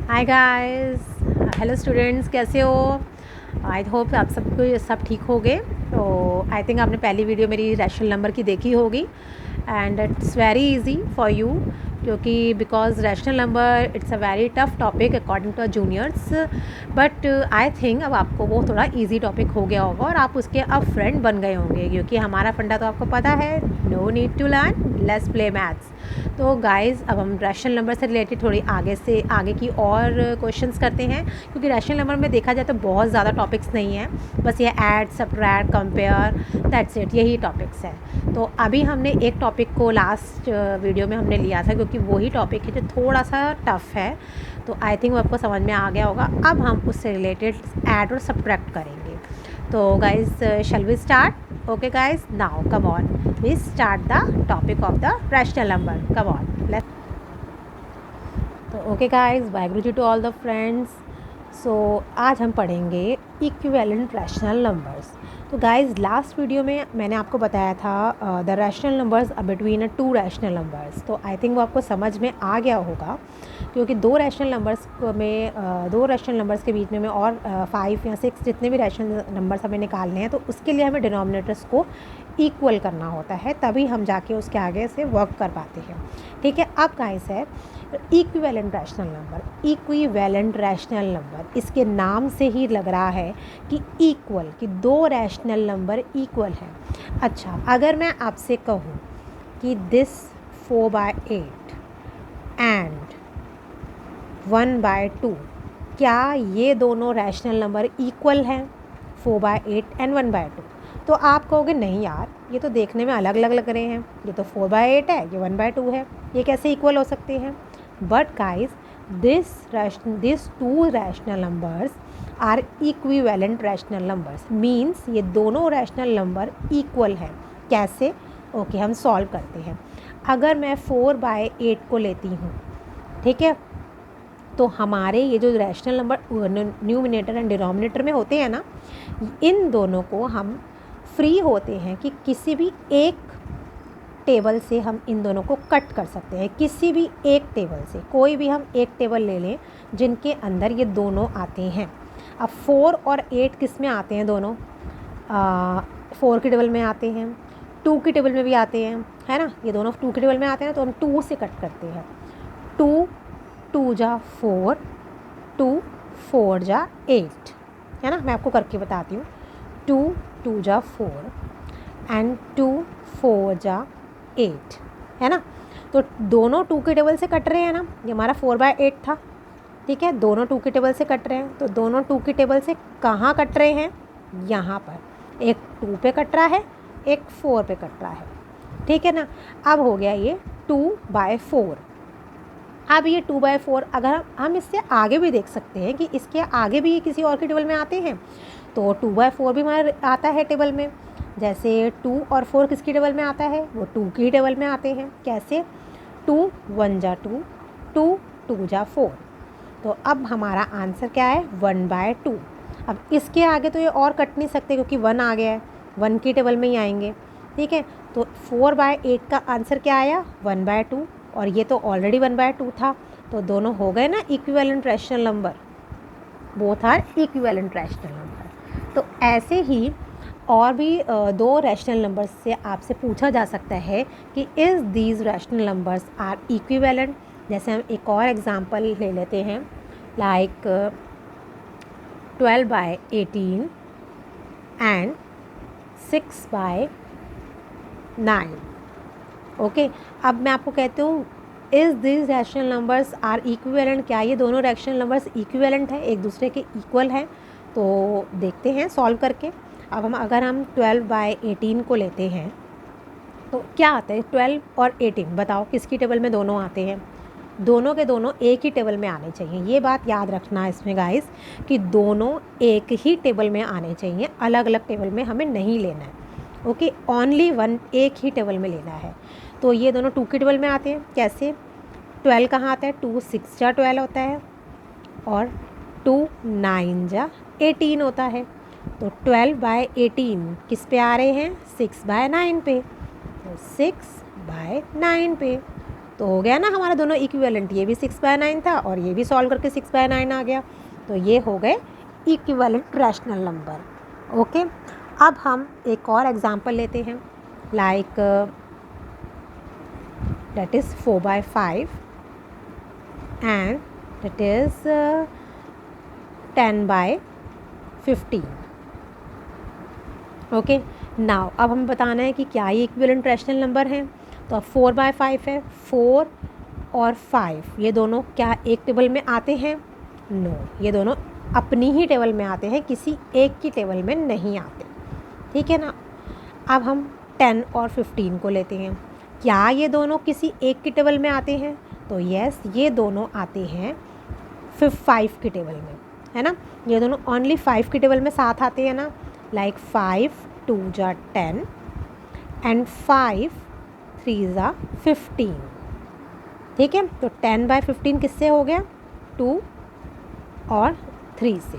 Hi guys, hello students, कैसे हो? I hope आप सबको सब ठीक होगे। तो आई थिंक आपने पहली वीडियो मेरी रैशनल नंबर की देखी होगी and it's very easy for you, क्योंकि because rational number it's a very tough topic according to juniors, but I think अब आपको वो थोड़ा इजी टॉपिक हो गया होगा और आप उसके अब फ्रेंड बन गए होंगे, क्योंकि हमारा फंडा तो आपको पता है, no need to learn, let's play maths. तो गाइस, अब हम रैशनल नंबर से रिलेटेड थोड़ी आगे की और क्वेश्चंस करते हैं, क्योंकि रैशनल नंबर में देखा जाए तो बहुत ज़्यादा टॉपिक्स नहीं हैं, बस ये add, subtract, compare, that's it, यही टॉपिक्स हैं। तो अभी हमने एक टॉपिक को लास्ट वीडियो में हमने लिया था, क्योंकि वही टॉपिक है जो थोड़ा सा टफ है, तो आई थिंक वो आपको समझ में आ गया होगा। अब हम उससे रिलेटेड ऐड और सबट्रैक्ट करेंगे। तो guys, shall we start? Okay guys, now come on, we start the topic of the rational number. Come on, तो okay guys, Waheguru ji to all the friends. सो आज हम पढ़ेंगे इक्विवेलेंट रैशनल नंबर्स। तो guys, last video में मैंने आपको बताया था the rational numbers between two rational numbers. तो आई थिंक वो आपको समझ में आ गया होगा, क्योंकि दो रैशनल नंबर्स के बीच में और 5 या 6 जितने भी रैशनल नंबर्स हमें निकालने हैं, तो उसके लिए हमें डिनोमिनेटर्स को इक्वल करना होता है, तभी हम जाके उसके आगे से वर्क कर पाते हैं। ठीक है, अब गाइस है equivalent rational number. Equivalent rational number, इसके नाम से ही लग रहा है कि इक्वल, कि दो रैशनल नंबर इक्वल हैं। अच्छा, अगर मैं आपसे कहूँ कि दिस 4/8 एंड 1/2, क्या ये दोनों रैशनल नंबर इक्वल हैं, 4/8 एंड 1/2? तो आप कहोगे नहीं यार, ये तो देखने में अलग अलग लग रहे हैं, ये तो 4/8 है, ये 1/2 है, ये कैसे इक्वल हो सकते हैं? But guys, this two rational numbers are equivalent rational numbers, means ये दोनों रैशनल नंबर इक्वल हैं। कैसे? ओके, हम सॉल्व करते हैं। अगर मैं 4/8 को लेती हूँ, ठीक है, तो हमारे ये जो rational number numerator and denominator में होते हैं ना, इन दोनों को हम फ्री होते हैं कि किसी भी एक टेबल से हम इन दोनों को कट कर सकते हैं। किसी भी एक टेबल से, कोई भी हम एक टेबल ले लें जिनके अंदर ये दोनों आते हैं। अब 4 और 8 किस में आते हैं? दोनों 4 की टेबल में आते हैं, 2 की टेबल में भी आते हैं, है ना? ये दोनों 2 की टेबल में आते हैं, तो हम 2 से कट करते हैं। 2 2 जा 4, 2 4 जा 8, है ना? मैं आपको करके बताती हूँ। 2 2 जा 4 एंड 2 4 जा 8, है ना? तो दोनों 2 के टेबल से कट रहे हैं ना, ये हमारा 4/8 था, ठीक है, दोनों 2 के टेबल से कट रहे हैं। तो दोनों 2 के टेबल से कहाँ कट रहे हैं? यहाँ पर एक 2 पे कट रहा है, एक 4 पे कट रहा है, ठीक है ना? अब हो गया ये 2/4। अब ये 2/4, अगर हम इससे आगे भी देख सकते हैं कि इसके आगे भी ये किसी और के टेबल में आते हैं, तो 2/4 भी हमारा आता है टेबल में। जैसे 2 और 4 किसकी टेबल में आता है? वो 2 की टेबल में आते हैं। कैसे? 2 1 जा 2, 2 2 जा 4। तो अब हमारा आंसर क्या है? 1/2। अब इसके आगे तो ये और कट नहीं सकते, क्योंकि 1 आ गया है, 1 की टेबल में ही आएंगे, ठीक है। तो 4/8 का आंसर क्या आया? 1/2, और ये तो ऑलरेडी 1/2 था, तो दोनों हो गए ना equivalent rational number, both are equivalent rational number. तो ऐसे ही और भी दो रैशनल नंबर्स से आपसे पूछा जा सकता है कि is these rational numbers are equivalent. जैसे हम एक और एग्जांपल ले लेते हैं, लाइक 12/18 एंड 6/9। ओके, अब मैं आपको कहती हूँ is these rational numbers are equivalent, क्या ये दोनों रैशनल नंबर्स इक्विवेलेंट हैं, एक दूसरे के इक्वल हैं? तो देखते हैं सॉल्व करके। अब अगर हम 12/18 को लेते हैं, तो क्या आता है? 12 और 18, बताओ किसकी टेबल में दोनों आते हैं? दोनों के दोनों एक ही टेबल में आने चाहिए। ये बात याद रखना है इसमें गाइस, कि दोनों एक ही टेबल में आने चाहिए, अलग अलग टेबल में हमें नहीं लेना है। ओके, ओनली वन, एक ही टेबल में लेना है। तो ये दोनों 2 की टेबल में आते हैं। कैसे? 12 कहाँ आता है? 2 6 जा 12 होता है, और 2 9 जा 18 होता है। तो 12/18 किस पे आ रहे हैं? 6/9 पे, तो 6/9 पे। तो हो गया ना हमारा दोनों इक्विवेलेंट, ये भी 6/9 था और ये भी सॉल्व करके 6/9 आ गया। तो ये हो गए इक्विवेलेंट रैशनल नंबर। ओके, अब हम एक और एग्जांपल लेते हैं, like that is 4/5 and that is 10/15। Okay, now अब हमें बताना है कि क्या ये इक्विवेलेंट रैशनल नंबर हैं। तो अब 4/5 है, 4 और 5 ये दोनों क्या एक टेबल में आते हैं? नो, ये दोनों अपनी ही टेबल में आते हैं, किसी एक की टेबल में नहीं आते। ठीक है ना। अब हम 10 और 15 को लेते हैं, क्या ये दोनों किसी एक की टेबल में आते हैं? तो यस, ये दोनों आते हैं 5 की टेबल में, है ना। ये दोनों ओनली 5 की टेबल में साथ आते हैं ना, लाइक 5 2 जा 10 एंड 5 3 जा 15। ठीक है, तो 10/15 किससे हो गया? 2 और 3 से।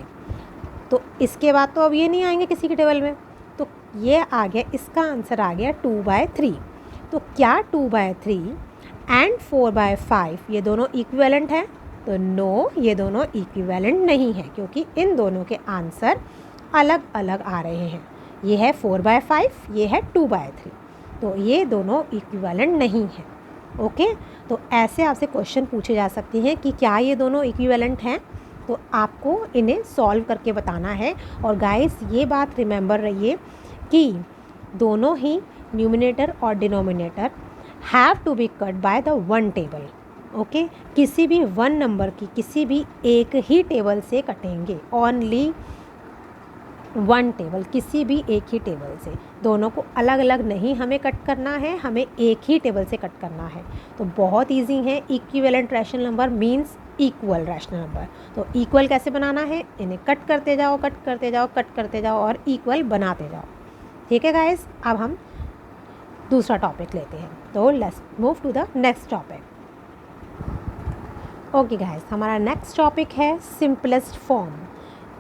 तो इसके बाद तो अब ये नहीं आएंगे किसी की टेबल में, तो ये आ गया, इसका आंसर आ गया 2/3। तो क्या 2/3 एंड 4/5 ये दोनों इक्विवेलेंट हैं? तो नो, ये दोनों इक्विवेलेंट नहीं है, क्योंकि इन दोनों के आंसर अलग अलग आ रहे हैं। ये है 4/5, ये है 2/3, तो ये दोनों इक्विवेलेंट नहीं है। ओके, तो ऐसे आपसे क्वेश्चन पूछे जा सकते हैं कि क्या ये दोनों इक्विवेलेंट हैं, तो आपको इन्हें सॉल्व करके बताना है। और गाइस, ये बात रिमेंबर रहिए कि दोनों ही न्यूमिनेटर और denominator have to be cut by the one table. Okay, किसी भी वन नंबर की किसी भी एक ही टेबल से कटेंगे, ओनली वन टेबल, किसी भी एक ही टेबल से। दोनों को अलग अलग नहीं हमें कट करना है, हमें एक ही टेबल से कट करना है। तो बहुत इजी है, equivalent rational number means equal rational number. तो इक्वल कैसे बनाना है? इन्हें कट करते जाओ, कट करते जाओ, कट करते जाओ और इक्वल बनाते जाओ। ठीक है गाइस, अब हम दूसरा टॉपिक लेते हैं, तो let's move to the next topic. Okay guys, हमारा नेक्स्ट टॉपिक है सिंपलेस्ट फॉर्म।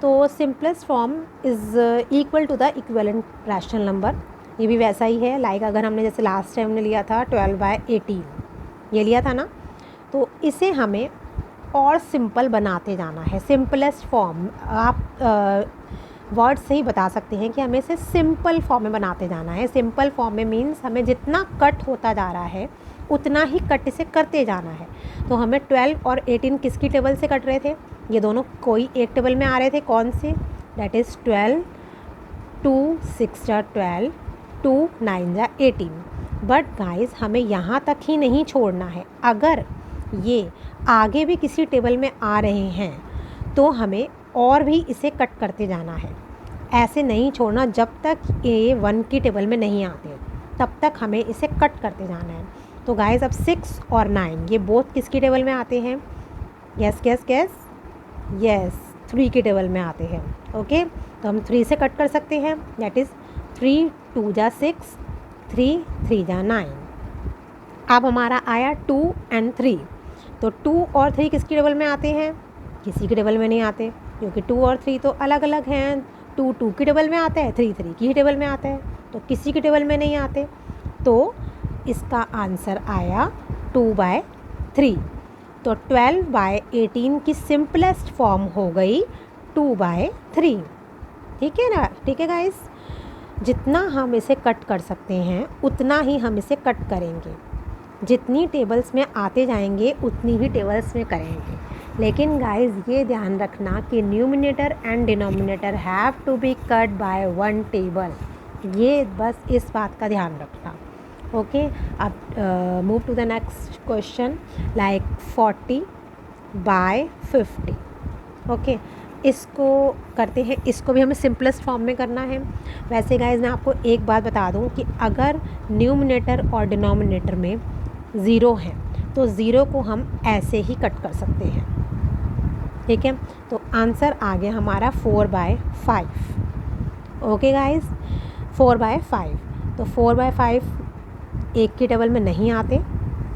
तो simplest form is equal to the equivalent rational number. ये भी वैसा ही है, लाइक अगर हमने जैसे लास्ट टाइम ने लिया था 12/18, ये लिया था ना, तो इसे हमें और सिंपल बनाते जाना है। सिंपलेस्ट फॉर्म आप वर्ड से ही बता सकते हैं कि हमें इसे सिंपल फॉर्म में बनाते जाना है। सिंपल फॉर्म में मीन्स हमें जितना कट होता जा रहा है उतना ही कट इसे करते जाना है। तो हमें 12 और 18 किसकी टेबल से कट रहे थे? ये दोनों कोई एक टेबल में आ रहे थे, कौन से? दैट इज़ 12, 2 6 जा 12, 2 9 जा 18। बट गाइस, हमें यहाँ तक ही नहीं छोड़ना है। अगर ये आगे भी किसी टेबल में आ रहे हैं तो हमें और भी इसे कट करते जाना है। ऐसे नहीं छोड़ना, जब तक ये 1 की टेबल में नहीं आते तब तक हमें इसे कट करते जाना है। तो गाइस, अब 6 और 9 ये बोथ किसकी टेबल में आते हैं? यस यस यस यस, 3 की टेबल में आते हैं। ओके, तो हम 3 से कट कर सकते हैं, दैट इज़ 3 2 जा 6, 3 3 जा 9। अब हमारा आया 2 एंड 3। तो 2 और 3 किसकी टेबल में आते हैं? किसी की टेबल में नहीं आते, क्योंकि 2 और 3 तो अलग अलग हैं। 2 2 की टेबल में आता है, 3 3 की ही टेबल में आता है, तो किसी की टेबल में नहीं आते। तो इसका आंसर आया 2/3। तो 12/18 की सिंपलेस्ट फॉर्म हो गई 2/3। ठीक है ना? ठीक है गाइस, जितना हम इसे कट कर सकते हैं उतना ही हम इसे कट करेंगे। जितनी टेबल्स में आते जाएंगे उतनी ही टेबल्स में करेंगे। लेकिन गाइस, ये ध्यान रखना कि numerator and denominator have to be cut by one table. ये बस इस बात का ध्यान रखना। ओके, अब move to the next question, like 40/50। Okay, इसको करते हैं, इसको भी हमें सिंपलेस्ट फॉर्म में करना है। वैसे गाइस, मैं आपको एक बात बता दूं कि अगर न्यूमिनेटर और डिनोमिनेटर में ज़ीरो है तो ज़ीरो को हम ऐसे ही कट कर सकते हैं। ठीक है, तो आंसर आ गया हमारा 4/5। Okay guys, 4/5। तो 4/5 एक की टेबल में नहीं आते,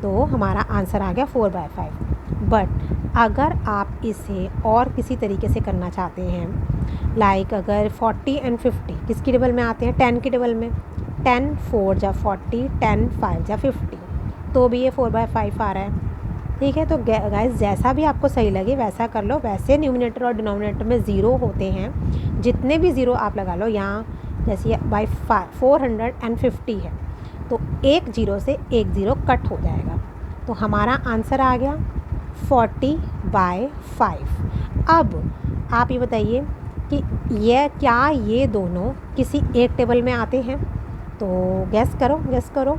तो हमारा आंसर आ गया 4/5। बट अगर आप इसे और किसी तरीके से करना चाहते हैं, लाइक अगर 40 एंड 50 किसकी टेबल में आते हैं? 10 की टेबल में। 10 4 जा 40, 10 5 जा 50। तो भी ये 4/5 आ रहा है। ठीक है, तो गाइस जैसा भी आपको सही लगे वैसा कर लो। वैसे न्यूमिनेटर और डिनोमिनेटर में ज़ीरो होते हैं, जितने भी ज़ीरो आप लगा लो। यहाँ जैसे बाई 450 है तो एक जीरो से एक ज़ीरो कट हो जाएगा, तो हमारा आंसर आ गया 40/5। अब आप ये बताइए कि ये दोनों किसी एक टेबल में आते हैं? तो गेस करो।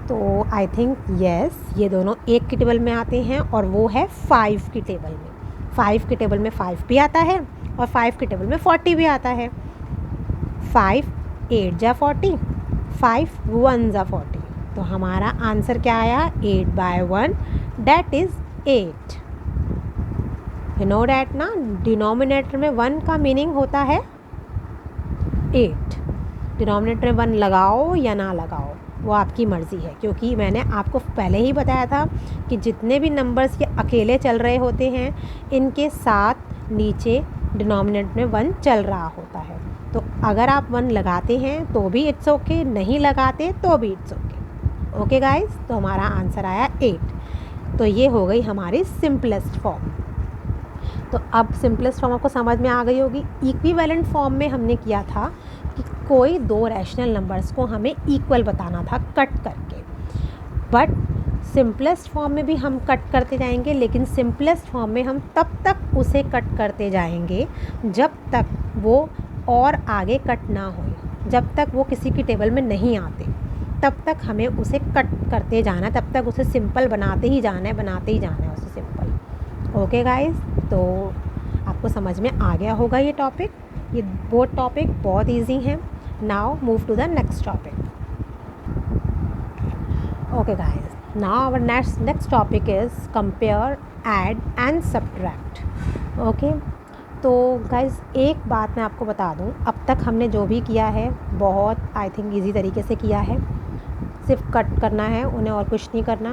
तो आई थिंक यस, ये दोनों एक की टेबल में आते हैं और वो है 5 की टेबल में। 5 की टेबल में 5 भी आता है और 5 की टेबल में 40 भी आता है। 5 8 जा 40, 5 1 जा 40। तो हमारा आंसर क्या आया? 8/1, that is 8। You know that ना, डिनोमिनेटर में 1 का मीनिंग होता है 8। डिनोमिनेटर में 1 लगाओ या ना लगाओ वो आपकी मर्ज़ी है, क्योंकि मैंने आपको पहले ही बताया था कि जितने भी नंबर्स ये अकेले चल रहे होते हैं इनके साथ नीचे डिनोमिनेटर में 1 चल रहा होता है। तो अगर आप 1 लगाते हैं तो भी इट्स ओके, नहीं लगाते तो भी इट्स ओके। ओके गाइस, तो हमारा आंसर आया 8। तो ये हो गई हमारी सिंपलेस्ट फॉर्म। तो अब सिंपलेस्ट फॉर्म आपको समझ में आ गई होगी। इक्विवेलेंट फॉर्म में हमने किया था कि कोई दो रैशनल नंबर्स को हमें इक्वल बताना था कट करके, बट सिंपलेस्ट फॉर्म में भी हम कट करते जाएंगे, लेकिन सिंपलेस्ट फॉर्म में हम तब तक उसे कट करते जाएंगे जब तक वो और आगे कट ना हो। जब तक वो किसी की टेबल में नहीं आते तब तक हमें उसे कट करते जाना है, तब तक उसे सिंपल बनाते ही जाना है उसे सिंपल। ओके गाइस, तो आपको समझ में आ गया होगा ये टॉपिक। ये वो टॉपिक बहुत इजी है। Now move to the next topic. Okay guys, now our next topic is compare, add and subtract. Okay, तो गाइस एक बात मैं आपको बता दूं, अब तक हमने जो भी किया है बहुत आई थिंक ईजी तरीके से किया है। सिर्फ कट करना है उन्हें और कुछ नहीं करना।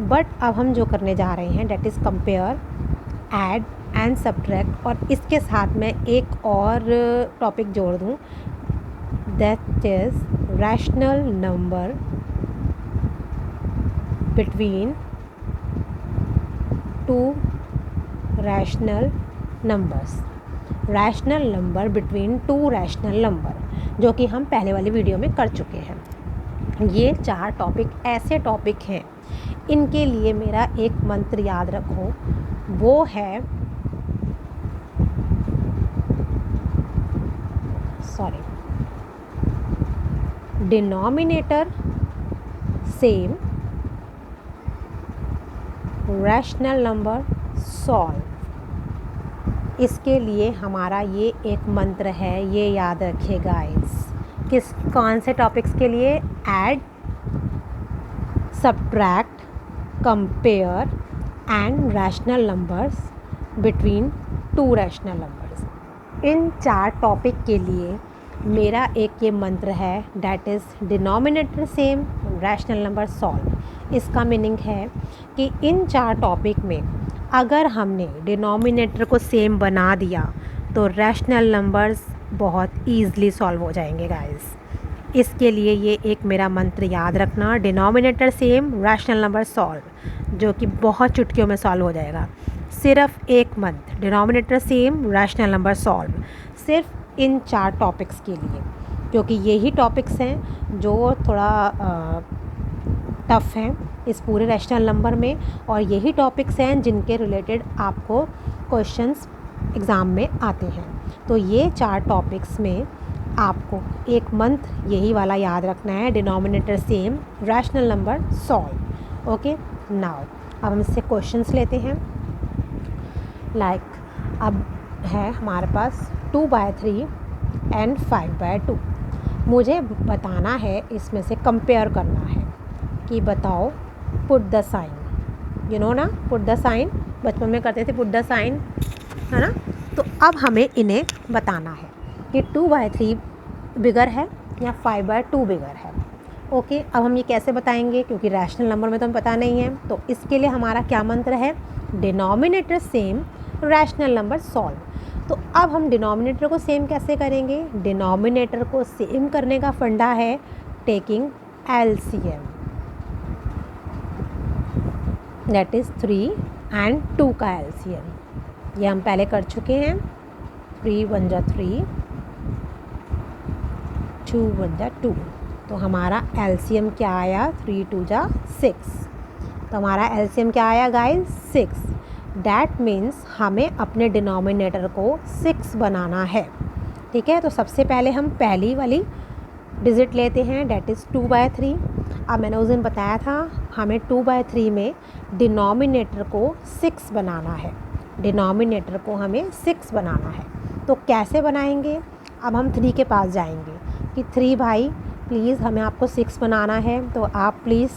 बट अब हम जो करने जा रहे हैं that is compare, add and subtract. और इसके साथ मैं एक और टॉपिक जोड़ दूँ, that is rational number between two rational numbers. Rational number between two rational number, जो कि हम पहले वाली वीडियो में कर चुके हैं। ये 4 टॉपिक ऐसे टॉपिक हैं, इनके लिए मेरा एक मंत्र याद रखो, वो है denominator same, rational number solve. इसके लिए हमारा ये एक मंत्र है, ये याद रखिए गाइस। कौन से टॉपिक्स के लिए? Add, subtract, compare and rational numbers between two rational numbers. In 4 topic के लिए मेरा एक ये मंत्र है, that is denominator same, rational number solve. इसका मीनिंग है कि इन 4 टॉपिक में अगर हमने डिनोमिनेटर को सेम बना दिया तो रैशनल नंबर्स बहुत ईज़िली सॉल्व हो जाएंगे गाइस। इसके लिए ये एक मेरा मंत्र याद रखना, denominator same, rational number solve, जो कि बहुत चुटकियों में सॉल्व हो जाएगा। सिर्फ एक मंत्र, denominator same, rational number solve, सिर्फ इन 4 टॉपिक्स के लिए, क्योंकि यही टॉपिक्स हैं जो थोड़ा टफ़ हैं इस पूरे रैशनल नंबर में, और यही टॉपिक्स हैं जिनके रिलेटेड आपको क्वेश्चंस एग्ज़ाम में आते हैं। तो ये 4 टॉपिक्स में आपको एक मंत्र यही वाला याद रखना है, denominator same, rational number solve. Okay, now अब हम इससे क्वेश्चंस लेते हैं। अब है हमारे पास 2/3 एंड 5/2। मुझे बताना है, इसमें से कंपेयर करना है कि बताओ put the sign. You know ना, पुट द साइन, बचपन में करते थे पुट द साइन, है ना। तो अब हमें इन्हें बताना है कि 2/3 बिगर है या 5/2 बिगर है। ओके, अब हम ये कैसे बताएंगे, क्योंकि रैशनल नंबर में तो हमें पता नहीं है। तो इसके लिए हमारा क्या मंत्र है, denominator same, rational number solve. तो अब हम डिनोमिनेटर को सेम कैसे करेंगे? डिनोमिनेटर को सेम करने का फंडा है taking LCM. That is 3 and 2 का एलसीएम। ये हम पहले कर चुके हैं। 3 1 जा 3, 2 1 जा 2। तो हमारा एलसीएम क्या आया? 3 2 जा 6। तो हमारा एलसीएम क्या आया गाइस? 6। डैट मीन्स हमें अपने डिनोमिनेटर को 6 बनाना है। ठीक है, तो सबसे पहले हम पहली वाली डिजिट लेते हैं, डैट इज़ 2/3। अब मैंने उस दिन बताया था हमें 2/3 में डिनोमिनेटर को 6 बनाना है। डिनोमिनेटर को हमें 6 बनाना है। तो कैसे बनाएंगे? अब हम 3 के पास जाएंगे कि 3 भाई प्लीज़ हमें आपको 6 बनाना है, तो आप प्लीज़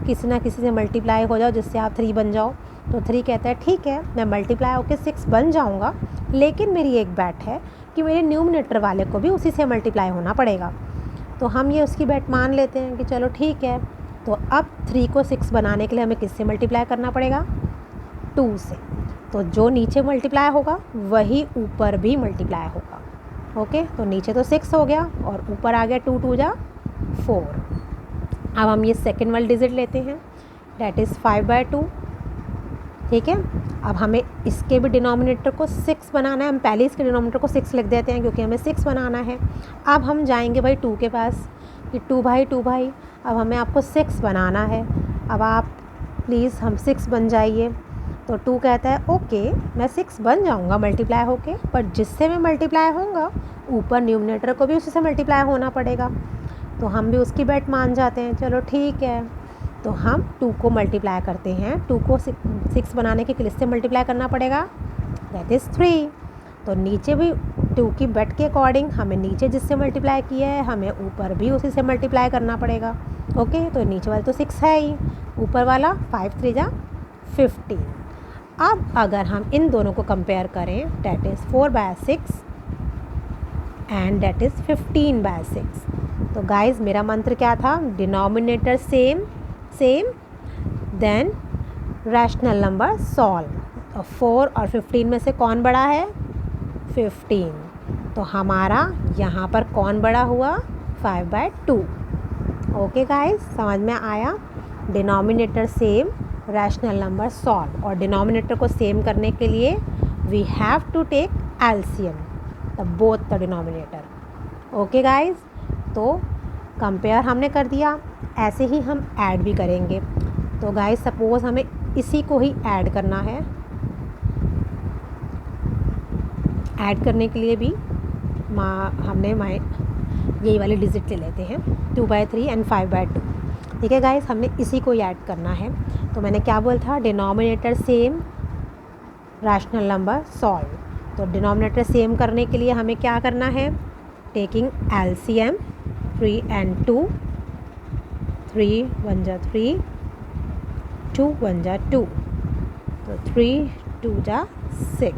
किसी ना किसी से मल्टीप्लाई हो जाओ जिससे आप 3 बन जाओ। तो 3 कहता है ठीक है, मैं मल्टीप्लाई होकर 6 बन जाऊँगा, लेकिन मेरी एक बैट है कि मेरे न्यूमरेटर वाले को भी उसी से मल्टीप्लाई होना पड़ेगा। तो हम ये उसकी बैट मान लेते हैं कि चलो ठीक है। तो अब 3 को 6 बनाने के लिए हमें किससे मल्टीप्लाई करना पड़ेगा? 2 से। तो जो नीचे मल्टीप्लाई होगा वही ऊपर भी मल्टीप्लाई होगा। ओके, तो नीचे तो 6 हो गया और ऊपर आ गया 2 2 जा 4। अब हम ये सेकेंड वाली डिजिट लेते हैं, डैट इज़ 5/2। ठीक है, अब हमें इसके भी डिनोमिनेटर को 6 बनाना है। हम पहले इसके डिनोमिनेटर को 6 लिख देते हैं क्योंकि हमें 6 बनाना है। अब हम जाएंगे भाई 2 के पास कि 2 भाई अब हमें आपको 6 बनाना है। अब आप प्लीज़ हम 6 बन जाइए। तो 2 कहता है ओके मैं 6 बन जाऊंगा मल्टीप्लाई होके, पर जिससे मैं मल्टीप्लाई होऊंगा ऊपर न्यूमरेटर को भी उसी से मल्टीप्लाई होना पड़ेगा। तो हम भी उसकी बैट मान जाते हैं, चलो ठीक है। तो हम 2 को मल्टीप्लाई करते हैं। 2 को 6 बनाने के लिए किससे मल्टीप्लाई करना पड़ेगा? That is 3। तो नीचे भी 2 की बैट के अकॉर्डिंग हमें नीचे जिससे मल्टीप्लाई किया है हमें ऊपर भी उसी से मल्टीप्लाई करना पड़ेगा। ओके, तो नीचे वाला तो 6 है ही, ऊपर वाला 5 3 जा 15। अब अगर हम इन दोनों को कंपेयर करें, that is 4/6 and that is 15/6। तो गाइज मेरा मंत्र क्या था? Denominator same then rational number solve. 4 और 15 में से कौन बड़ा है? 15। तो हमारा यहाँ पर कौन बड़ा हुआ? 5/2। ओके गाइज, समझ में आया? Denominator same, rational number solve. और डिनोमिनेटर को सेम करने के लिए we have to take LCM the both the denominator. Okay guys, तो कंपेयर हमने कर दिया, ऐसे ही हम ऐड भी करेंगे। तो गाइज सपोज़ हमें इसी को ही ऐड करना है। ऐड करने के लिए भी हमने यही वाली डिजिट ले लेते हैं, 2/3 एंड 5/2। ठीक है गाइज, हमने इसी को ही ऐड करना है। तो मैंने क्या बोला था? Denominator same, rational number solve. तो डिनोमिनेटर सेम करने के लिए हमें क्या करना है? टेकिंग एलसीएम 3 and 2, 3 1 जा 3, 2 1 जा 2, तो 3 2 जा 6।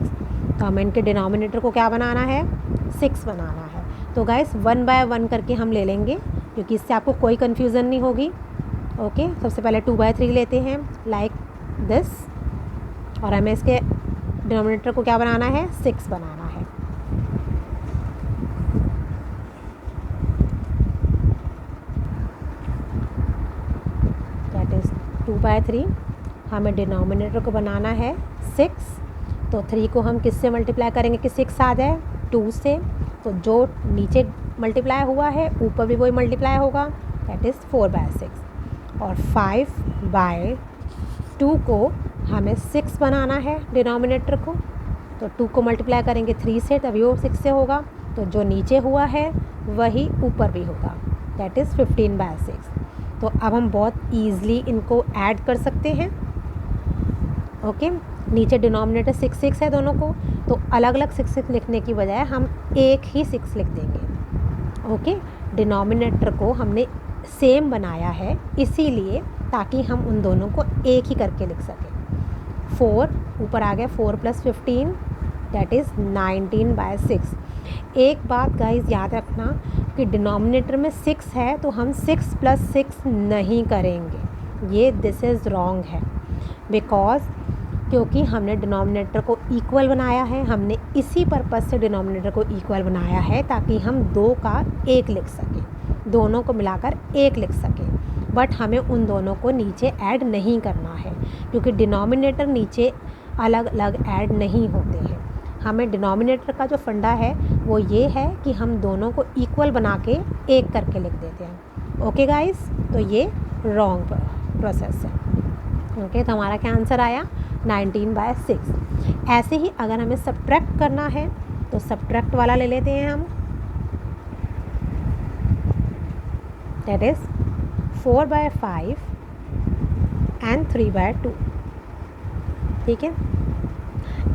तो हमें इनके डिनोमिनेटर को क्या बनाना है? 6 बनाना है। तो गाइस 1 बाय 1 करके हम ले लेंगे क्योंकि इससे आपको कोई कन्फ्यूज़न नहीं होगी। ओके, सबसे पहले 2/3 लेते हैं लाइक दिस, और हमें इसके डिनोमिनेटर को क्या बनाना है? 6 बनाना है। That is 2/3। हमें डिनोमिनेटर को बनाना है 6। तो 3 को हम किससे मल्टीप्लाई करेंगे कि 6 आ जाए? 2 से। तो जो नीचे मल्टीप्लाई हुआ है ऊपर भी वही मल्टीप्लाई होगा, दैट इज़ 4/6। और 5/2 को हमें 6 बनाना है डिनोमिनेटर को। तो 2 को मल्टीप्लाई करेंगे 3 से, तभी वो 6 से होगा। तो जो नीचे हुआ है वही ऊपर भी होगा, दैट इज़ 15/6। तो अब हम बहुत ईज़िली इनको ऐड कर सकते हैं। ओके, नीचे डिनोमिनेटर 6 6 है दोनों को, तो अलग अलग 6 6 लिखने की बजाय हम एक ही 6 लिख देंगे। ओके, डिनोमिनेटर को हमने सेम बनाया है इसीलिए ताकि हम उन दोनों को एक ही करके लिख सकें। 4 ऊपर आ गया, 4 + 15 दैट इज़ 19/6। एक बात गाइस याद रखना कि डिनोमिनेटर में 6 है तो हम 6 + 6 नहीं करेंगे, ये दिस इज़ रॉन्ग है। बिकॉज क्योंकि हमने डिनोमिनेटर को इक्वल बनाया है, हमने इसी पर्पज़ से डिनोमिनेटर को इक्वल बनाया है ताकि हम 2 का 1 लिख सकें, दोनों को मिलाकर 1 लिख सकें। बट हमें उन दोनों को नीचे ऐड नहीं करना है, क्योंकि डिनोमिनेटर नीचे अलग अलग ऐड नहीं होते हैं। हमें डिनोमिनेटर का जो फंडा है वो ये है कि हम दोनों को इक्वल बना के एक करके लिख देते हैं। ओके गाइस, तो ये रॉन्ग प्रोसेस है। ओके, तो हमारा क्या आंसर आया 19/6। ऐसे ही अगर हमें सब्ट्रैक्ट करना है तो सब्ट्रैक्ट वाला ले लेते हैं हम, दैट इज़ 4/5 एंड 3/2। ठीक है,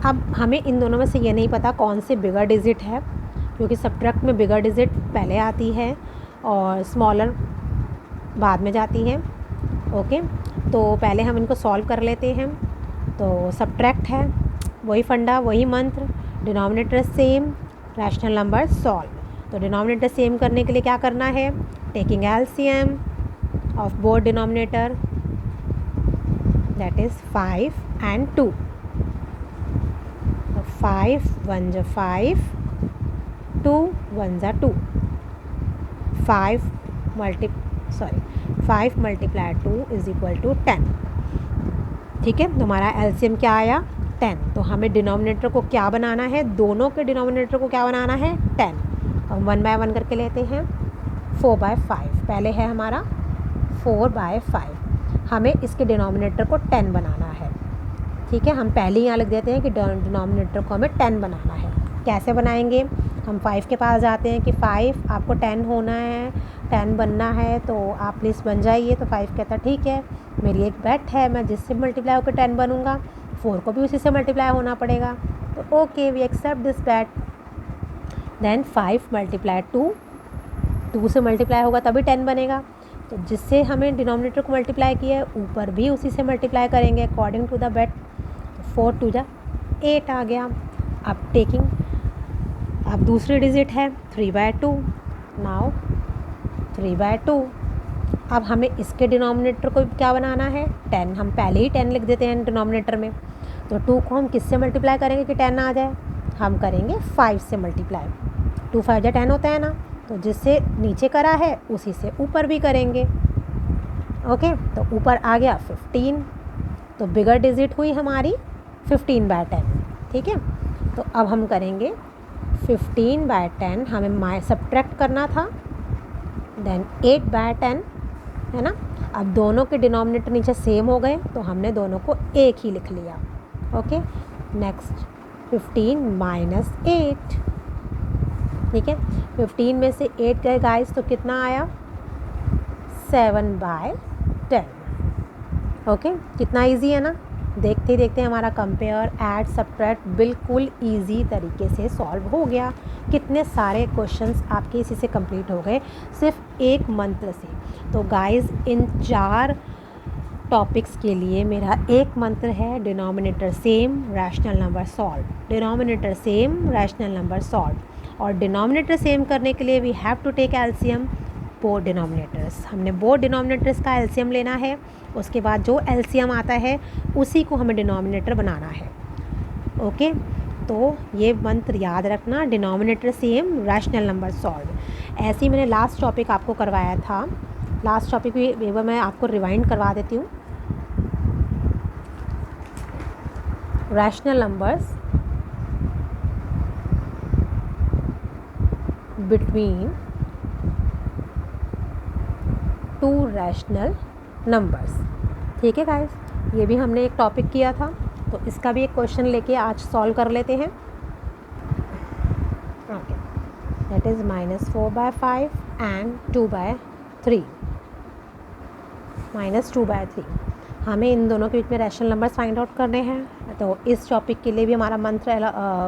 अब हमें इन दोनों में से ये नहीं पता कौन से बिगर डिजिट है, क्योंकि सब्ट्रैक्ट में बिगर डिजिट पहले आती है और स्मॉलर बाद में जाती है। ओके, तो पहले हम इनको सॉल्व कर लेते हैं। तो सब्ट्रैक्ट है, वही फंडा, वही मंत्र, denominator same, rational number solve. तो डिनोमिनेटर सेम करने के लिए क्या करना है, taking LCM of both denominator, that is 5 and 2। 5 1 जा 5, 2 1 जा 2, 5 मल्टीप्लाई 2 इज इक्वल टू 10। ठीक है, तो हमारा एलसीएम क्या आया 10। तो हमें डिनोमिनेटर को क्या बनाना है, दोनों के डिनोमिनेटर को क्या बनाना है 10। हम 1 बाय 1 करके लेते हैं। 4/5 पहले है हमारा 4/5, हमें इसके डिनोमिनेटर को 10 बनाना है। ठीक है, हम पहले ही यहाँ लिख देते हैं कि डिनोमिनेटर को हमें 10 बनाना है। कैसे बनाएंगे, हम 5 के पास जाते हैं कि 5 आपको 10 होना है, 10 बनना है, तो आप प्लीज़ बन जाइए। तो 5 कहता ठीक है, मेरी एक बेट है, मैं जिससे मल्टीप्लाई होकर 10 बनूंगा, 4 को भी उसी से मल्टीप्लाई होना पड़ेगा। तो okay, we accept this bet. Then 5 multiply 2 से मल्टीप्लाई होगा तभी 10 बनेगा। तो जिससे हमें डिनोमिनेटर को मल्टीप्लाई किया है ऊपर भी उसी से मल्टीप्लाई करेंगे अकॉर्डिंग टू द बेट। 4 2 जा 8 आ गया। अब दूसरी डिजिट है 3/2, नाउ 3/2। अब हमें इसके डिनोमिनेटर को क्या बनाना है 10। हम पहले ही 10 लिख देते हैं डिनोमिनेटर में। तो 2 को हम किससे मल्टीप्लाई करेंगे कि 10 आ जाए, हम करेंगे 5 से मल्टीप्लाई। 2 5 जा 10 होता है ना, तो जिससे नीचे करा है उसी से ऊपर भी करेंगे। ओके, तो ऊपर आ गया 15, तो बिगर डिजिट हुई हमारी 15/10। ठीक है, तो अब हम करेंगे 15/10, हमें सब्ट्रैक्ट करना था, देन 8/10 है ना। अब दोनों के डिनोमिनेटर नीचे सेम हो गए तो हमने दोनों को एक ही लिख लिया। Okay, next 15 - 8। ठीक है, 15 में से 8 गए गाइस तो कितना आया 7/10। ओके, कितना इजी है ना। देखते ही देखते हमारा कंपेयर, ऐड, सब्ट्रैक्ट बिल्कुल इजी तरीके से सॉल्व हो गया। कितने सारे क्वेश्चंस आपके इसी से कंप्लीट हो गए सिर्फ एक मंत्र से। तो गाइस, इन 4 टॉपिक्स के लिए मेरा एक मंत्र है, denominator same, rational number solve. Denominator same, rational number solve. और डिनोमिनेटर सेम करने के लिए we have to take LCM both denominators. हमने बोथ डिनोमिनेटर्स का एलसीएम लेना है, उसके बाद जो एलसीएम आता है उसी को हमें डिनोमिनेटर बनाना है। ओके, तो ये मंत्र याद रखना, denominator same, rational number solve. ऐसे ही मैंने लास्ट टॉपिक आपको करवाया था, लास्ट टॉपिक भी एक बार मैं आपको रिवाइंड करवा देती हूँ। Rational numbers between 2 rational numbers. ठीक है गाइस, ये भी हमने एक टॉपिक किया था, तो इसका भी एक क्वेश्चन लेके आज सॉल्व कर लेते हैं। Okay, that is -4/5 and 2/3, -2/3। हमें इन दोनों के बीच में रैशनल नंबर्स फाइंड आउट करने हैं। तो इस टॉपिक के लिए भी हमारा मंत्र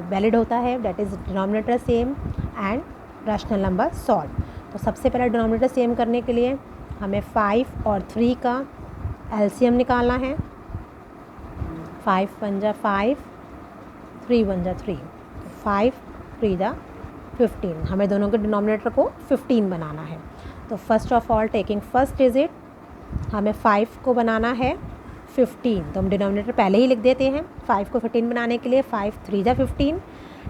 वैलिड होता है, that is denominator same and rational number solve. तो सबसे पहले डिनोमिनेटर सेम करने के लिए हमें 5 और 3 का एलसीएम निकालना है। 5 1 जा 5, 3 1 जा 3, 5 3 जा 15। हमें दोनों के डिनोमिनेटर को 15 बनाना है। तो first of all taking first digit, हमें 5 को बनाना है 15। तो हम डिनोमिनेटर पहले ही लिख देते हैं। 5 को 15 बनाने के लिए 5 3 जा 15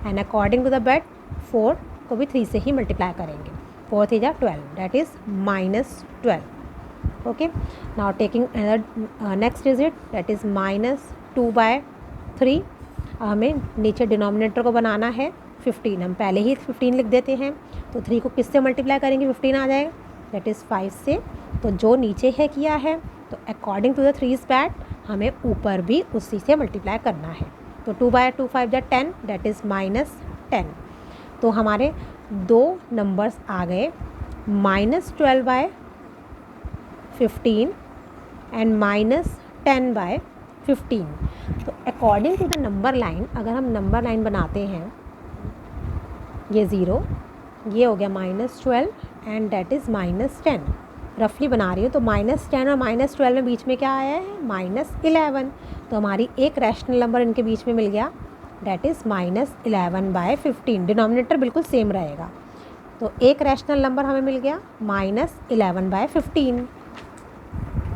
एंड अकॉर्डिंग टू द बेट 4 को भी 3 से ही मल्टीप्लाई करेंगे। 4 3 जा 12, that is -12। Okay, now taking next digit that is -2/3। हमें नीचे डिनोमिनेटर को बनाना है 15, हम पहले ही 15 लिख देते हैं, तो 3 को किससे मल्टीप्लाई करेंगे 15 आ जाएगा, दैट इज़ 5 से। तो जो नीचे है किया है, तो अकॉर्डिंग टू द 3 बैट हमें ऊपर भी उसी से मल्टीप्लाई करना है। तो 2/2 5 दैट 10, दैट इज़ -10। तो हमारे दो नंबर्स आ गए -12/15 एंड -10/15। तो according to the number line, अगर हम नंबर लाइन बनाते हैं, ये 0, ये हो गया -12 एंड दैट इज़ -10, रफली बना रही हूँ। तो -10 और -12 में बीच में क्या आया है, -11। तो हमारी एक रैशनल नंबर इनके बीच में मिल गया, दैट इज़ -11/15। डिनोमिनेटर बिल्कुल सेम रहेगा, तो एक रैशनल नंबर हमें मिल गया -11/15।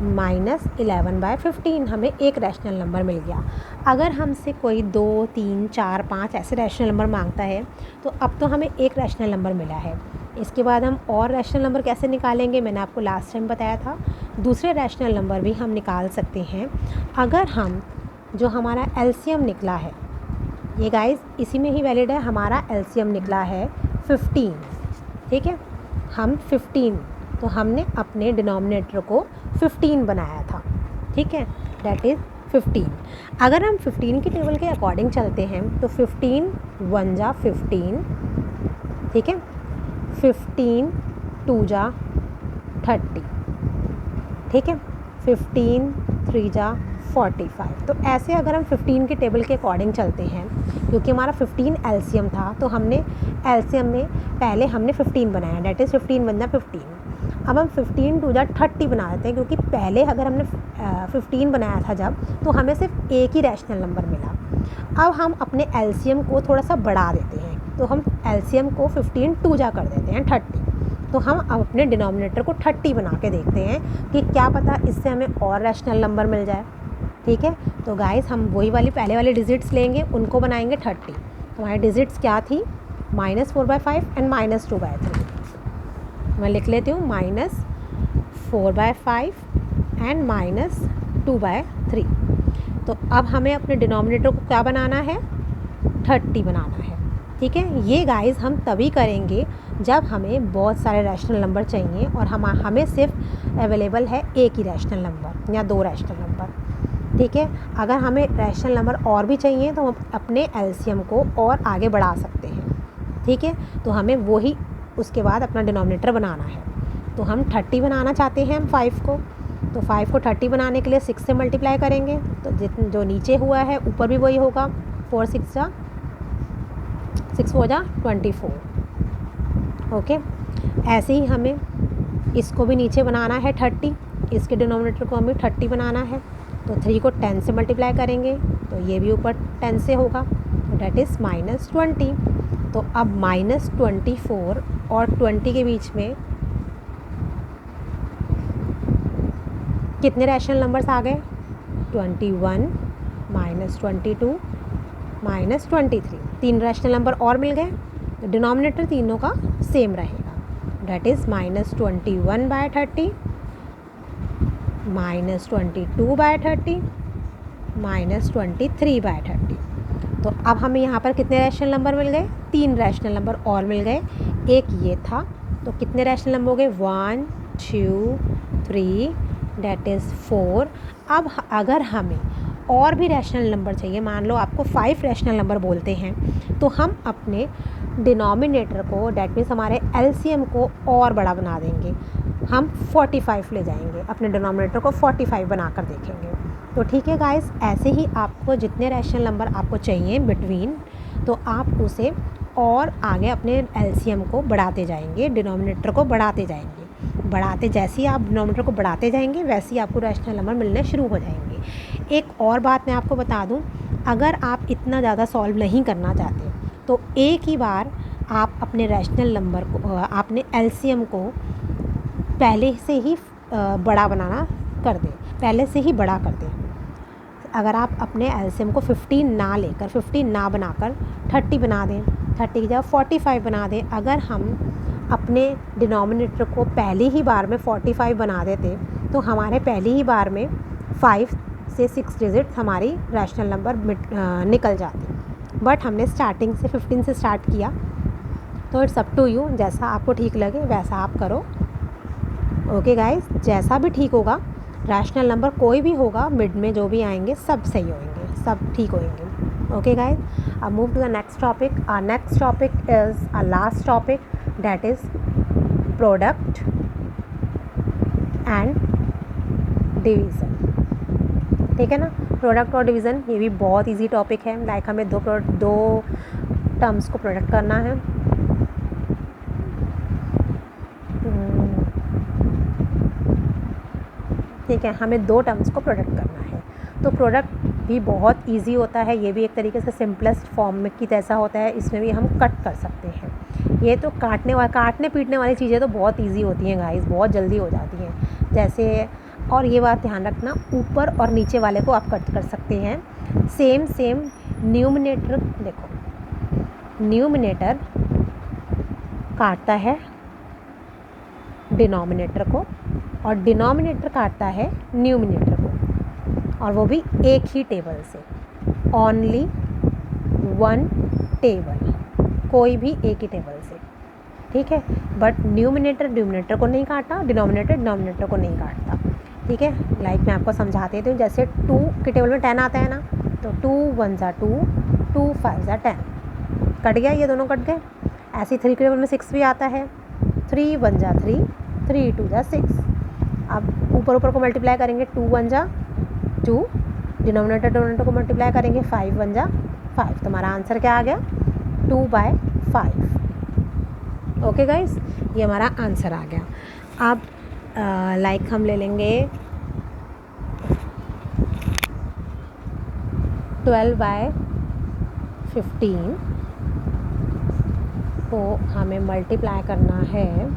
-11/15 हमें एक रैशनल नंबर मिल गया। अगर हमसे कोई 2, 3, 4, 5 ऐसे रैशनल नंबर मांगता है, तो अब तो हमें एक रैशनल नंबर मिला है। इसके बाद हम और रैशनल नंबर कैसे निकालेंगे, मैंने आपको लास्ट टाइम बताया था। दूसरे रैशनल नंबर भी हम निकाल सकते हैं अगर हम, जो हमारा एलसीएम निकला है, ये गाइस इसी में ही वैलिड है, हमारा एलसीएम निकला है 15, ठीक है। हम 15, तो हमने अपने डिनोमिनेटर को 15 बनाया था, ठीक है, दैट इज़ 15। अगर हम 15 की टेबल के अकॉर्डिंग चलते हैं, तो 15 1 जा 15, ठीक है, 15 2 जा 30, ठीक है, 15 3 जा 45। तो ऐसे अगर हम 15 के टेबल के अकॉर्डिंग चलते हैं, क्योंकि हमारा 15 एलसीएम था, तो हमने एलसीएम में पहले हमने 15 बनाया, दैट इज़ 15 1 जा 15। अब हम 15 2 जा 30 बना देते हैं, क्योंकि पहले अगर हमने 15 बनाया था जब, तो हमें सिर्फ एक ही रैशनल नंबर मिला। अब हम अपने एलसीएम को थोड़ा सा बढ़ा देते हैं, तो हम एलसीएम को 15 2 जा कर देते हैं 30। तो हम अब अपने डिनोमिनेटर को 30 बना के देखते हैं कि क्या पता इससे हमें और रैशनल नंबर मिल जाए, ठीक है। तो गाइस हम वही वाली पहले वाले डिजिट्स लेंगे, उनको बनाएंगे 30। हमारी डिजिट्स क्या थी, -4/5 एंड -2/3। मैं लिख लेती हूँ, -4/5 एंड -2/3। तो अब हमें अपने डिनोमिनेटर को क्या बनाना है, 30 बनाना है, ठीक है। ये गाइस हम तभी करेंगे जब हमें बहुत सारे रैशनल नंबर चाहिए और हमें सिर्फ अवेलेबल है एक ही रैशनल नंबर या 2 रैशनल नंबर, ठीक है। अगर हमें रैशनल नंबर और भी चाहिए, तो हम अपने एलसीएम को और आगे बढ़ा सकते हैं, ठीक है। तो हमें वही उसके बाद अपना डिनोमिनेटर बनाना है। तो हम 30 बनाना चाहते हैं, हम 5 को, तो 5 को 30 बनाने के लिए 6 से मल्टीप्लाई करेंगे, तो जो नीचे हुआ है ऊपर भी वही होगा, 4 6 जा 24। ओके, ऐसे ही हमें इसको भी नीचे बनाना है 30, इसके डिनोमिनेटर को हमें 30 बनाना है। तो 3 को 10 से मल्टीप्लाई करेंगे, तो ये भी ऊपर 10 से होगा, तो डैट इज़ -20। तो अब -24 और 20 के बीच में कितने रैशनल नंबर्स आ गए, 21 -22 -23, 3 रैशनल नंबर और मिल गए। तो डिनोमिनेटर तीनों का सेम रहेगा, डैट इज़ -21/30 -22/30 -23/30। तो अब हमें यहाँ पर कितने रैशनल नंबर मिल गए, 3 रैशनल नंबर और मिल गए, एक ये था। तो कितने रैशनल नंबर हो गए, 1 2 3 डैट इज़ 4। अब अगर हमें और भी रैशनल नंबर चाहिए, मान लो आपको 5 रैशनल नंबर बोलते हैं, तो हम अपने डिनोमिनेटर को, डैट मीन्स हमारे एलसीएम को और बड़ा बना देंगे। हम 45 ले जाएंगे, अपने डिनोमिनेटर को 45 बनाकर देखेंगे। तो ठीक है गाइस, ऐसे ही आपको जितने रैशनल नंबर आपको चाहिए बिटवीन, तो आप उसे और आगे अपने एलसीएम को बढ़ाते जाएंगे, डिनोमिनेटर को बढ़ाते जाएंगे। जैसे ही आप डिनोमिनेटर को बढ़ाते जाएंगे, वैसे ही आपको रैशनल नंबर मिलने शुरू हो जाएंगे। एक और बात मैं आपको बता दूं, अगर आप इतना ज़्यादा सॉल्व नहीं करना चाहते, तो एक ही बार आप अपने रैशनल नंबर को, अपने एलसीएम को पहले से ही बड़ा बनाना कर दें, पहले से ही बड़ा कर दें। अगर आप अपने एलसीएम को 15 ना लेकर, 15 ना बनाकर 30 बना दें, 30 की जगह 45 बना दें। अगर हम अपने डिनोमिनेटर को पहली ही बार में 45 बना देते, तो हमारे पहली ही बार में 5 से 6 डिजिट हमारी रैशनल नंबर निकल जाती। बट हमने स्टार्टिंग से 15 से स्टार्ट किया, तो इट्स अप टू यू, जैसा आपको ठीक लगे वैसा आप करो। ओके गाइस, जैसा भी ठीक होगा, रैशनल नंबर कोई भी होगा, मिड में जो भी आएंगे सब सही होंगे, सब ठीक होंगे। ओके गाइस, अब move to the next topic. Our next topic is our last topic, that is product and division. ठीक है ना, प्रोडक्ट और डिवीज़न ये भी बहुत इजी टॉपिक है। लाइक हमें दो टर्म्स को प्रोडक्ट करना है। ठीक है, हमें 2 टर्म्स को प्रोडक्ट करना है। तो प्रोडक्ट भी बहुत इजी होता है, ये भी एक तरीके से सिंपलेस्ट फॉर्म में की जैसा होता है। इसमें भी हम कट कर सकते हैं। ये तो काटने पीटने वाली चीज़ें तो बहुत इजी होती हैं गाइस, बहुत जल्दी हो जाती हैं। जैसे, और ये बात ध्यान रखना, ऊपर और नीचे वाले को आप कट कर सकते हैं। सेम न्यूमिनेटर, देखो न्यूमिनेटर काटता है डिनोमिनेटर को और डिनोमिनेटर काटता है न्यूमिनेटर को, और वो भी एक ही टेबल से, ओनली वन टेबल, कोई भी एक ही टेबल से। ठीक है, बट न्यूमिनेटर को नहीं काटता, डिनोमिनेटर को नहीं काटता। ठीक है, लाइक मैं आपको समझाते हूँ। जैसे 2 के टेबल में 10 आता है ना, तो 2 1 ज़ा 2, 2 5 ज़ा 10, कट गया, ये दोनों कट गए। ऐसे 3 के टेबल में 6 भी आता है, 3 1 ज़ा 3, 3 2 ज़ा 6। अब ऊपर को मल्टीप्लाई करेंगे, 2 1 ज़ा 2, डिनोमिनेटर को मल्टीप्लाई करेंगे, 5 1 ज़ा 5। तुम्हारा आंसर क्या आ गया? 2/5। ओके गाइस, ये हमारा आंसर आ गया। अब लाइक हम ले लेंगे 12/15 को हमें मल्टीप्लाई करना है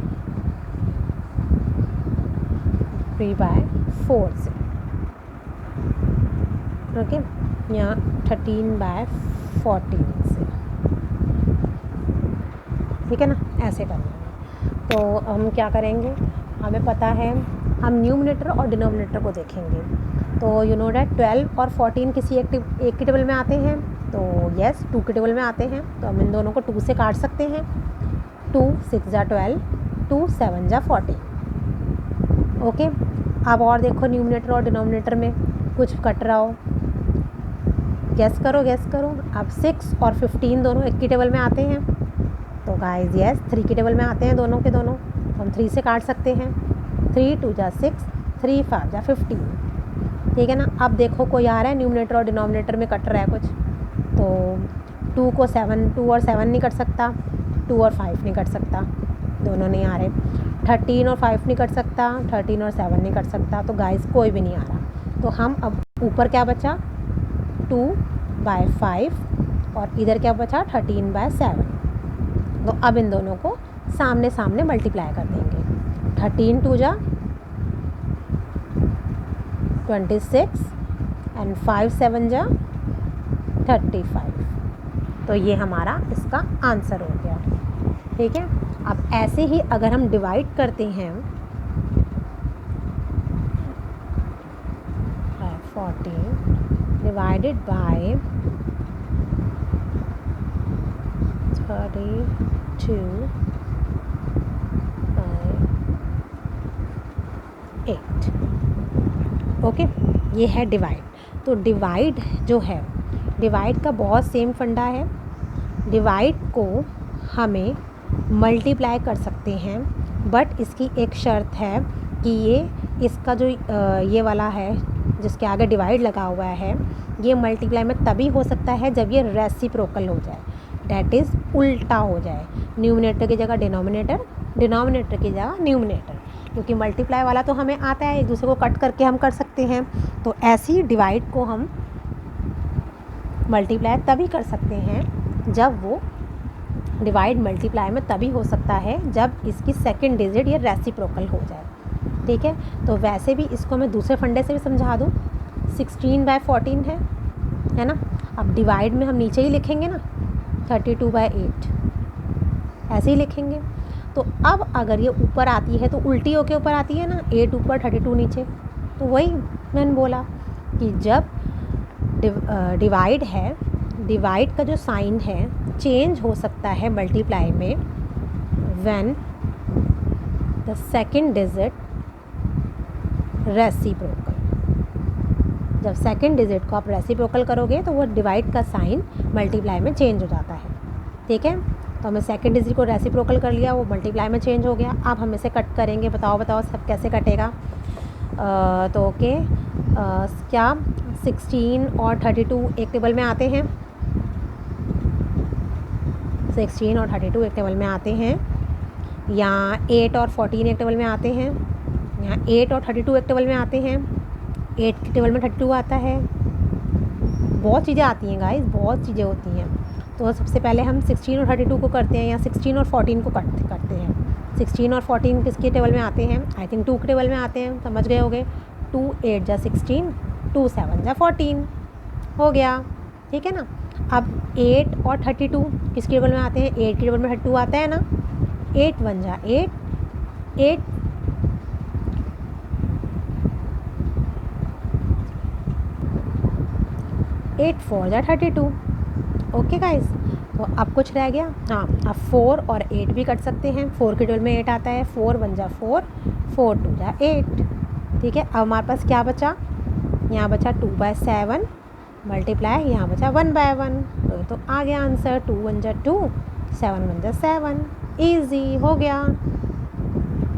3/4 से। ओके, यहाँ 13/14 से। ठीक है ना, ऐसे करना है। तो हम क्या करेंगे, हमें पता है, हम न्यूमिनेटर और डिनोमिनेटर को देखेंगे। तो यू नो डैट 12 और 14 किसी एक के टेबल में आते हैं, तो यस 2 के टेबल में आते हैं, तो हम इन दोनों को 2 से काट सकते हैं। 2 6 ज़ा 12, 2 7 ज़ा 14। ओके, अब और देखो न्यूमिनेटर और डिनोमिनेटर में कुछ कट रहा हो, गैस करो। अब 6 और 15 दोनों एक की टेबल में आते हैं, तो गाइस यस 3 की टेबल में आते हैं दोनों के दोनों, तो हम 3 से काट सकते हैं। 3 2 ज़ा 6, 3 5 ज़ा 15। ठीक है ना, अब देखो कोई आ रहा है न्यूमिनेटर और डिनोमिनेटर में कट रहा है कुछ, तो 2 और 7 नहीं कट सकता, 2 और 5 नहीं कट सकता, दोनों नहीं आ रहे। 13 और 5 नहीं कट सकता, 13 और 7 नहीं कट सकता, तो गाइस कोई भी नहीं आ रहा। तो हम अब ऊपर क्या बचा, 2/5, और इधर क्या बचा, 13/7। तो अब इन दोनों को सामने सामने मल्टीप्लाई कर देंगे। 13 2 ज़ा 26 एंड 5 7 ज़ा 35। तो ये हमारा इसका आंसर हो गया। ठीक है, अब ऐसे ही अगर हम डिवाइड करते हैं 14 डिवाइडेड बाय 32/8। ओके, ये है डिवाइड। तो डिवाइड जो है, डिवाइड का बहुत सेम फंडा है। डिवाइड को हमें मल्टीप्लाई कर सकते हैं, बट इसकी एक शर्त है कि ये इसका जो ये वाला है जिसके आगे डिवाइड लगा हुआ है, ये मल्टीप्लाई में तभी हो सकता है जब ये रेसिप्रोकल हो जाए, डैट इज़ उल्टा हो जाए। न्यूमिनेटर की जगह डिनोमिनेटर, डिनोमिनेटर की जगह न्यूमिनेटर, क्योंकि मल्टीप्लाई वाला तो हमें आता है, एक दूसरे को कट करके हम कर सकते हैं। तो ऐसी डिवाइड को हम मल्टीप्लाई तभी कर सकते हैं जब वो डिवाइड मल्टीप्लाई में तभी हो सकता है जब इसकी सेकंड डिजिट ये रेसिप्रोकल हो जाए। ठीक है, तो वैसे भी इसको मैं दूसरे फंडे से भी समझा दूँ। 16/14 है ना। अब डिवाइड में हम नीचे ही लिखेंगे ना, 32/8 ऐसे ही लिखेंगे। तो अब अगर ये ऊपर आती है तो उल्टी होके ऊपर आती है ना, 8 ऊपर 32 नीचे। तो वही मैंने बोला कि जब डिवाइड है, डिवाइड का जो साइन है चेंज हो सकता है मल्टीप्लाई में when the second digit reciprocal. जब सेकंड डिजिट को आप रेसिप्रोकल करोगे तो वो डिवाइड का साइन मल्टीप्लाई में चेंज हो जाता है। ठीक है, तो हमने सेकंड डिजिट को रेसिप्रोकल कर लिया, वो मल्टीप्लाई में चेंज हो गया। अब हम इसे कट करेंगे, बताओ सब कैसे कटेगा। तो ओके, क्या 16 और 32 एक टेबल में आते हैं? 16 और 32 एक टेबल में आते हैं, या 8 और 14 एक टेबल में आते हैं, या 8 और 32 एक टेबल में आते हैं। 8 के टेबल में 32 आता है। बहुत चीज़ें आती हैं गाइस, बहुत चीज़ें होती हैं। तो सबसे पहले हम 16 और 32 को करते हैं, या 16 और 14 को करते हैं। 16 और 14 किसके टेबल में आते हैं? आई थिंक 2 के टेबल में आते हैं, समझ गए होगे। 2 8 जा 16, 2 7 जा 14 हो गया। ठीक है ना। अब 8 और 32 किस टेबल में आते हैं? 8 के टेबल में 32 आता है ना। 8 1 जा 8, 8 8 4 जा 32। ओके गाइस, तो अब कुछ रह गया? हाँ, अब 4 और 8 भी कट सकते हैं। 4 के टेबल में 8 आता है, 4 1 जा 4, 4 2 जा 8। ठीक है, अब हमारे पास क्या बचा? यहाँ बचा 2/7 मल्टीप्लाई, यहाँ बचा 1/1। तो आ गया आंसर 2 1 जा 2, 7 1 जा 7। ईजी हो गया।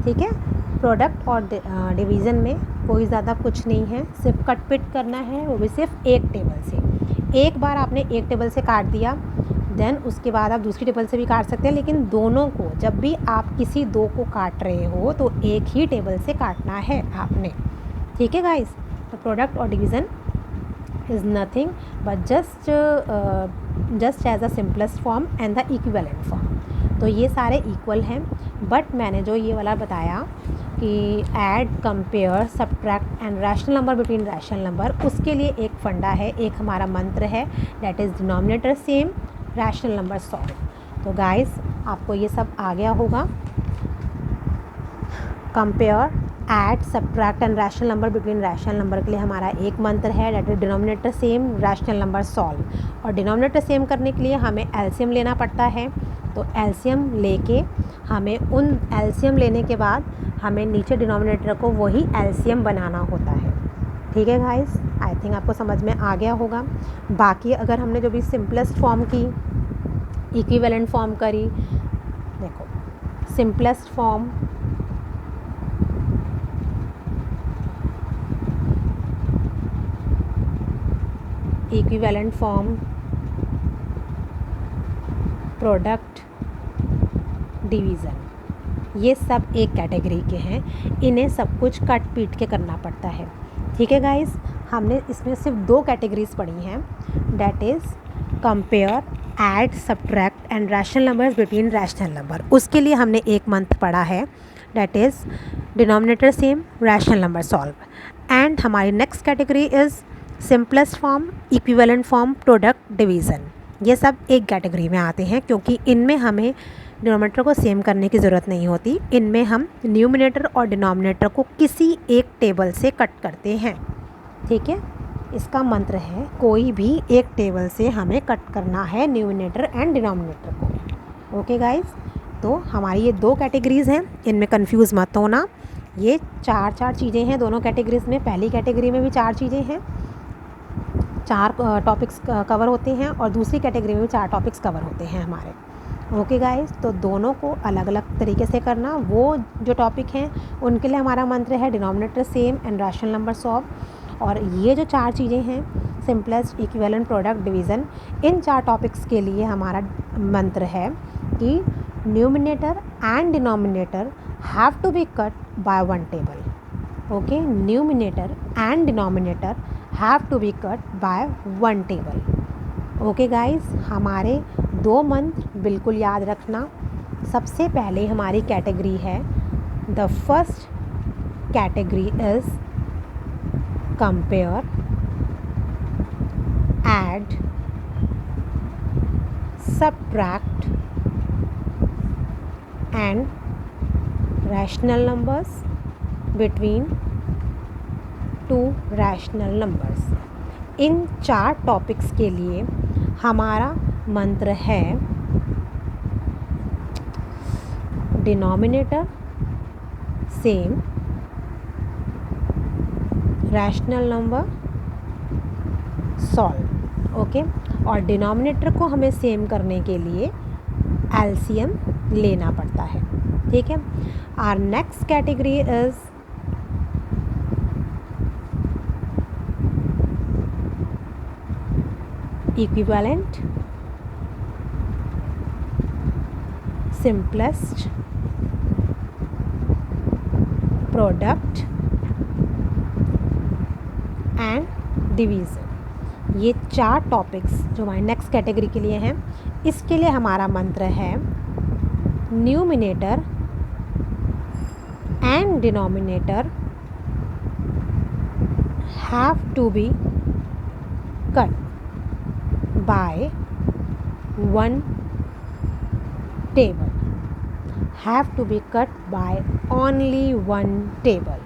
ठीक है, प्रोडक्ट और डिवीज़न में कोई ज़्यादा कुछ नहीं है, सिर्फ कट पिट करना है, वो भी सिर्फ एक टेबल से। एक बार आपने एक टेबल से काट दिया, देन उसके बाद आप दूसरी टेबल से भी काट सकते हैं, लेकिन दोनों को, जब भी आप किसी दो को काट रहे हो तो एक ही टेबल से काटना है आपने। ठीक है गाइस, तो प्रोडक्ट और division is nothing but just as a simplest form and the equivalent form. तो ये सारे इक्वल हैं, बट मैंने जो ये वाला बताया कि add, compare, subtract and rational number between rational number, उसके लिए एक फंडा है, एक हमारा मंत्र है, that is denominator same, rational number solve. तो गाइस, आपको ये सब आ गया होगा। Compare, add, subtract and rational number between rational number के लिए हमारा एक मंत्र है, that is denominator same, rational number solve. और डिनोमिनेटर सेम करने के लिए हमें एलसीएम लेना पड़ता है। तो एलसीएम लेके हमें उन एलसीएम लेने के बाद हमें नीचे डिनोमिनेटर को वही एलसीएम बनाना होता है। ठीक है गाइस, आई थिंक आपको समझ में आ गया होगा। बाकी अगर हमने जो भी सिंपलेस्ट फॉर्म की, इक्विवेलेंट फॉर्म करी, देखो simplest form, equivalent form, product, division, ये सब एक कैटेगरी के हैं। इन्हें सब कुछ कट पीट के करना पड़ता है। ठीक है गाइस, हमने इसमें सिर्फ 2 कैटेगरीज पढ़ी हैं, that is compare, add, subtract and rational numbers between rational number. उसके लिए हमने एक मंत्र पढ़ा है, that is denominator same, rational number solve. And हमारी next category is simplest form, equivalent form, product, division. ये सब एक कैटेगरी में आते हैं, क्योंकि इनमें हमें डिनोमिनेटर को सेम करने की ज़रूरत नहीं होती। इनमें हम न्यूमिनेटर और डिनोमिनेटर को किसी एक टेबल से कट करते हैं। ठीक है, इसका मंत्र है, कोई भी एक टेबल से हमें कट करना है न्यूमिनेटर एंड डिनोमिनेटर को। ओके गाइस, तो हमारी ये 2 कैटेगरीज़ हैं, इनमें कंफ्यूज मत होना। ये 4 चीज़ें हैं दोनों कैटेगरीज़ में। पहली कैटेगरी में भी 4 चीज़ें हैं, 4 टॉपिक्स कवर होते हैं, और दूसरी कैटेगरी में भी 4 टॉपिक्स कवर होते हैं हमारे। ओके गाइस, तो दोनों को अलग अलग तरीके से करना। वो जो टॉपिक हैं उनके लिए हमारा मंत्र है denominator same and rational number solve. और ये जो 4 चीज़ें हैं, सिंपलेस्ट, इक्विवेलेंट, प्रोडक्ट, डिवीज़न, इन 4 टॉपिक्स के लिए हमारा मंत्र है कि numerator and denominator have to be cut by 1 table. Okay, numerator and denominator have to be cut by 1 table. Okay guys, हमारे 2 मंत्र बिल्कुल याद रखना। सबसे पहले हमारी कैटेगरी है, the first category is compare, add, subtract and rational numbers between two rational numbers। In 4 topics के लिए हमारा मंत्र है denominator same, rational number solve. Okay, और डिनोमिनेटर को हमें सेम करने के लिए एलसीएम लेना पड़ता है। ठीक है, our next category is equivalent, simplest, product and division. ये 4 टॉपिक्स जो हमारे नेक्स्ट कैटेगरी के लिए हैं, इसके लिए हमारा मंत्र है numerator and denominator have to be cut by 1 table, have to be cut by only 1 table।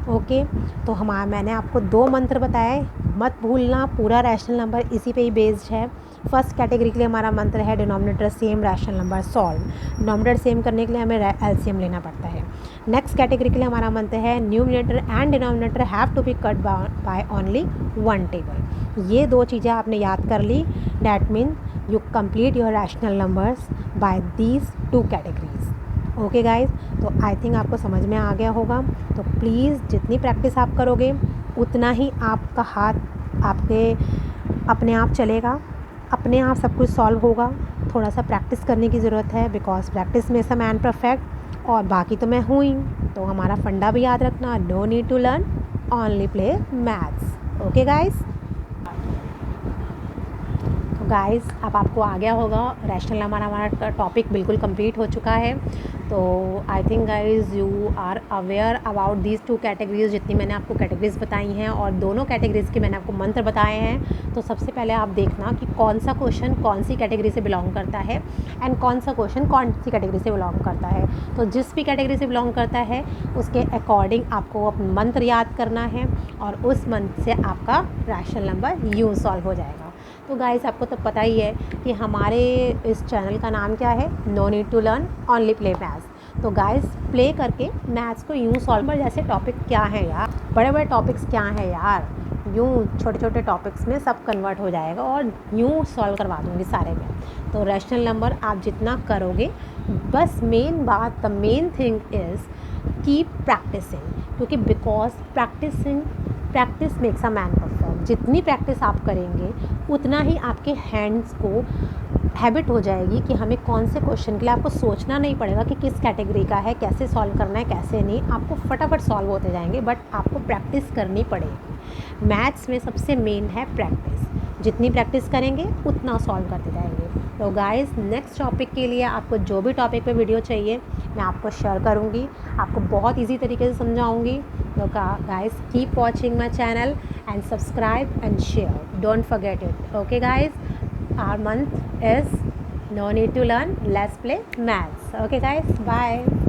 Okay, तो मैंने आपको 2 मंत्र बताए, मत भूलना, पूरा रैशनल नंबर इसी पे ही बेस्ड है। फर्स्ट कैटेगरी के लिए हमारा मंत्र है denominator same, rational number solve. Denominator same करने के लिए हमें एलसीएम लेना पड़ता है। नेक्स्ट कैटेगरी के लिए हमारा मंत्र है numerator and denominator have to be cut by only 1 table. ये 2 चीज़ें आपने याद कर ली, that mean you complete your rational numbers by these 2 categories। Okay guys, तो आई थिंक आपको समझ में आ गया होगा। तो प्लीज़ जितनी प्रैक्टिस आप करोगे उतना ही आपका हाथ आपके अपने आप चलेगा, अपने आप सब कुछ सॉल्व होगा। थोड़ा सा प्रैक्टिस करने की ज़रूरत है, बिकॉज प्रैक्टिस में अ मैन परफेक्ट, और बाकी तो मैं हूँ ही। तो हमारा फंडा भी याद रखना, no need to learn, only play maths. Okay guys, guys अब आपको आ गया होगा, रैशनल हमारा टॉपिक बिल्कुल कंप्लीट हो चुका है। तो I think guys you are aware about these 2 categories, जितनी मैंने आपको कैटेगरीज बताई हैं, और दोनों कैटेगरीज के मैंने आपको मंत्र बताए हैं। तो सबसे पहले आप देखना कि कौन सा क्वेश्चन कौन सी कैटेगरी से बिलोंग करता है एंड कौन सा क्वेश्चन कौन सी कैटेगरी से बिलोंग करता है। तो जिस भी कैटेगरी से बिलोंग करता है उसके अकॉर्डिंग आपको अपना मंत्र याद करना है, और उस मंत्र से आपका रैशनल नंबर यूँ सॉल्व हो जाएगा। तो गाइस आपको तो पता ही है कि हमारे इस चैनल का नाम क्या है, no need to learn, only play maths. तो गाइस प्ले करके मैथ्स को यूँ सॉल्व कर, जैसे टॉपिक क्या है यार, बड़े बड़े टॉपिक्स क्या हैं यार, यूँ छोटे छोटे टॉपिक्स में सब कन्वर्ट हो जाएगा और यूँ सॉल्व करवा दूँगी सारे में। तो रैशनल नंबर आप जितना करोगे, बस मेन बात, the main thing is keep practicing, क्योंकि because practice makes a man perfect. जितनी प्रैक्टिस आप करेंगे उतना ही आपके हैंड्स को हैबिट हो जाएगी कि हमें कौन से क्वेश्चन के लिए, आपको सोचना नहीं पड़ेगा कि किस कैटेगरी का है, कैसे सॉल्व करना है, कैसे नहीं, आपको फटाफट सॉल्व होते जाएंगे। बट आपको प्रैक्टिस करनी पड़ेगी। मैथ्स में सबसे मेन है प्रैक्टिस, जितनी प्रैक्टिस करेंगे उतना सॉल्व करते जाएंगे। तो गाइस नेक्स्ट टॉपिक के लिए आपको जो भी टॉपिक पे वीडियो चाहिए मैं आपको शेयर करूँगी, आपको बहुत ईजी तरीके से समझाऊँगी। तो guys keep watching my channel and subscribe and share, don't forget it। okay guys, our month is no need to learn, let's play maths। okay guys, bye।